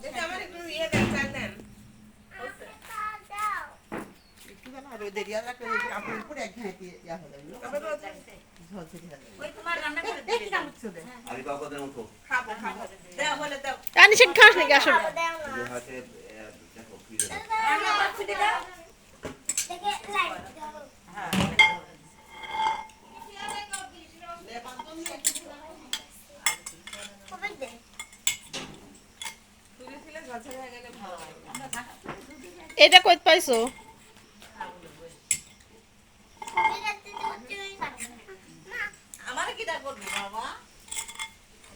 দেখি আমার একটু ইয়ে দেন, চাল দেন। খাবো, খাবো। দাও হলে দাও। নিষেধ খাস নাকি আসলে তুলে তুলে ঝরঝরে হয়ে গেলে ভালো লাগে। এটা কই পাইছো আমারে কি ডাক করবি বাবা?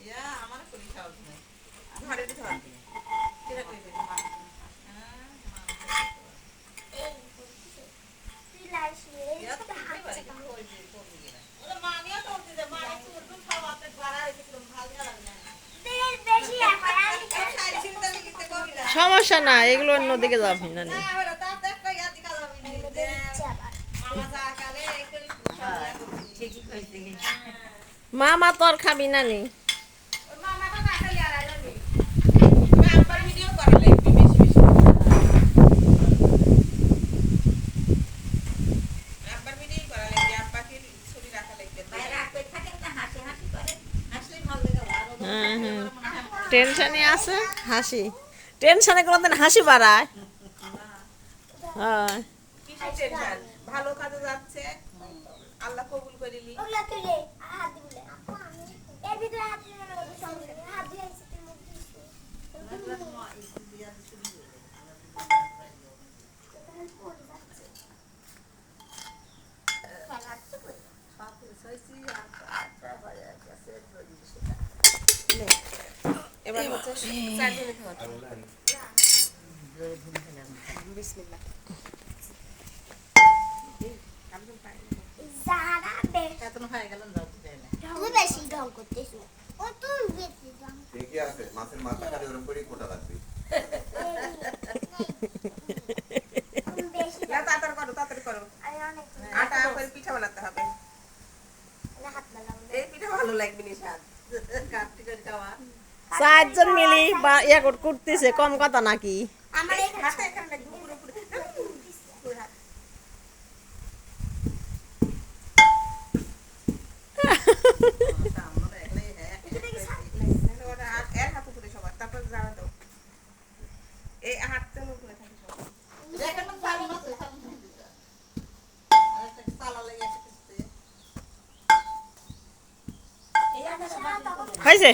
ইয়া আমারে করি সাহস নাই। ঘরে দিতে পারবি। কিরা কইবে? সমস্যা না এগুলো অন্যদিকে যাবি না নে। মামা তোর খাবি না নি টেনশনে আছে হাসি টেনশনে কোনদিন হাসি বাড়ায় হ্যাঁ ভালো কাজে যাচ্ছে আল্লাহ কবুল করিলি এবার হচ্ছে চারজনে খাওয়া বিসমিল্লাহ এতন হয়ে গেল না তুই বেশি ঢং করতেছিস ও তুই বেশি ঢং ঠিকই আছে মাছের মাথা খালি ওরকম করে কোটা রাখবি বেশি তাড়াতাড়ি করো আমি অনেক আটা করে পিঠা বানাতে হবে হাত লাগাবো এই পিঠা ভালো লাগবে নি স্বাদ কাটটি করে খাওয়া চারজন মিলি বা ইয়া করতেছে কম কথা নাকি আমার এই হাতে এখানে লাগবে পুরো পুরো পুরো হাত আমরা একলাই এর হাত উপরে সবার তারপর যাওয়া দাও এই হাতটা উপরে থাকে সব দেখেন না ভালো না আরেকটা সালা লেগে আছে হয়েছে